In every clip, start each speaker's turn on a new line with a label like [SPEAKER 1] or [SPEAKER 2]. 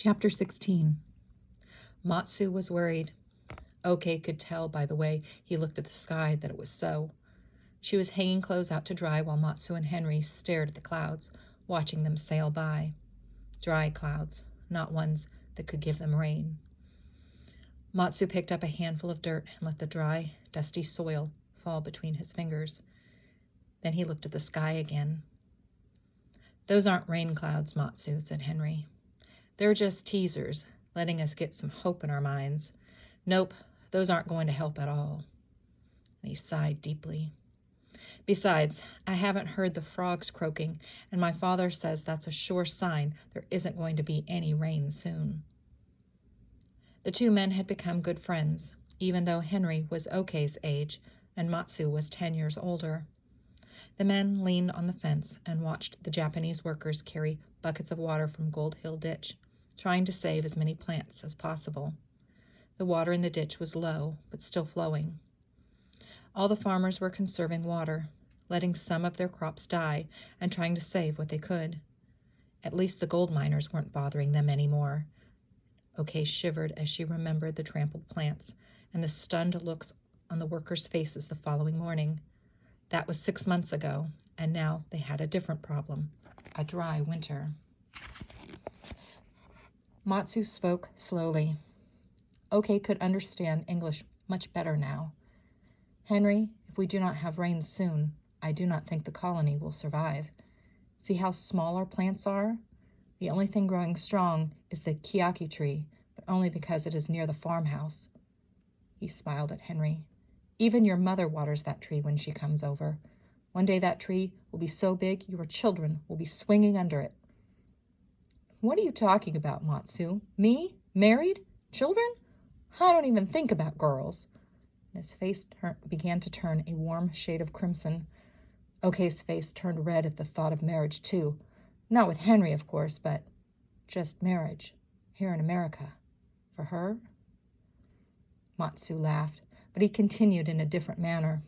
[SPEAKER 1] Chapter 16. Matsu was worried. Okei could tell by the way he looked at the sky that it was so. She was hanging clothes out to dry while Matsu and Henry stared at the clouds, watching them sail by. Dry clouds, not ones that could give them rain. Matsu picked up a handful of dirt and let the dry, dusty soil fall between his fingers. Then he looked at the sky again. "Those aren't rain clouds, Matsu," said Henry. "They're just teasers, letting us get some hope in our minds. Nope, those aren't going to help at all." And he sighed deeply. "Besides, I haven't heard the frogs croaking, and my father says that's a sure sign there isn't going to be any rain soon." The two men had become good friends, even though Henry was Okei's age and Matsu was 10 years older. The men leaned on the fence and watched the Japanese workers carry buckets of water from Gold Hill Ditch, trying to save as many plants as possible. The water in the ditch was low, but still flowing. All the farmers were conserving water, letting some of their crops die and trying to save what they could. At least the gold miners weren't bothering them anymore. Okei shivered as she remembered the trampled plants and the stunned looks on the workers' faces the following morning. That was 6 months ago, and now they had a different problem, a dry winter. Matsu spoke slowly. Okei could understand English much better now. "Henry, if we do not have rain soon, I do not think the colony will survive. See how small our plants are? The only thing growing strong is the kiaki tree, but only because it is near the farmhouse." He smiled at Henry. "Even your mother waters that tree when she comes over. One day that tree will be so big your children will be swinging under it." "What are you talking about, Matsu? Me? Married? Children? I don't even think about girls." And his face began to turn a warm shade of crimson. Okei's face turned red at the thought of marriage, too. Not with Henry, of course, but just marriage, here in America. For her? Matsu laughed, but he continued in a different manner.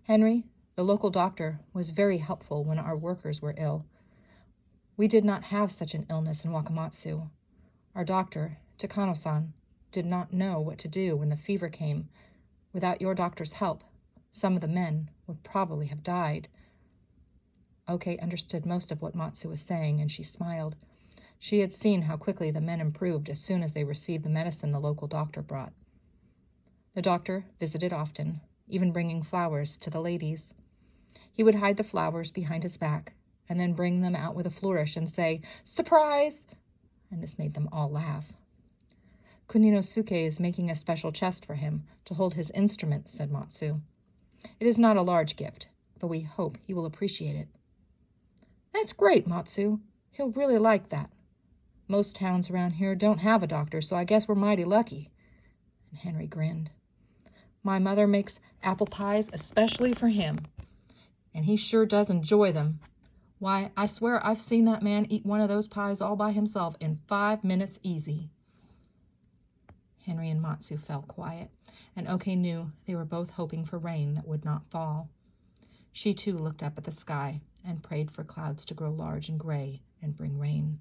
[SPEAKER 1] "Henry, the local doctor was very helpful when our workers were ill. We did not have such an illness in Wakamatsu. Our doctor, Takano-san, did not know what to do when the fever came. Without your doctor's help, some of the men would probably have died." Okei understood most of what Matsu was saying, and she smiled. She had seen how quickly the men improved as soon as they received the medicine the local doctor brought. The doctor visited often, even bringing flowers to the ladies. He would hide the flowers behind his back, and then bring them out with a flourish and say, "Surprise!" And this made them all laugh. "Kuninosuke is making a special chest for him to hold his instruments," said Matsu. "It is not a large gift, but we hope he will appreciate it." "That's great, Matsu. He'll really like that. Most towns around here don't have a doctor, so I guess we're mighty lucky." And Henry grinned. "My mother makes apple pies especially for him, and he sure does enjoy them. Why, I swear I've seen that man eat one of those pies all by himself in 5 minutes easy." Henry and Matsu fell quiet, and Okei knew they were both hoping for rain that would not fall. She too looked up at the sky and prayed for clouds to grow large and gray and bring rain.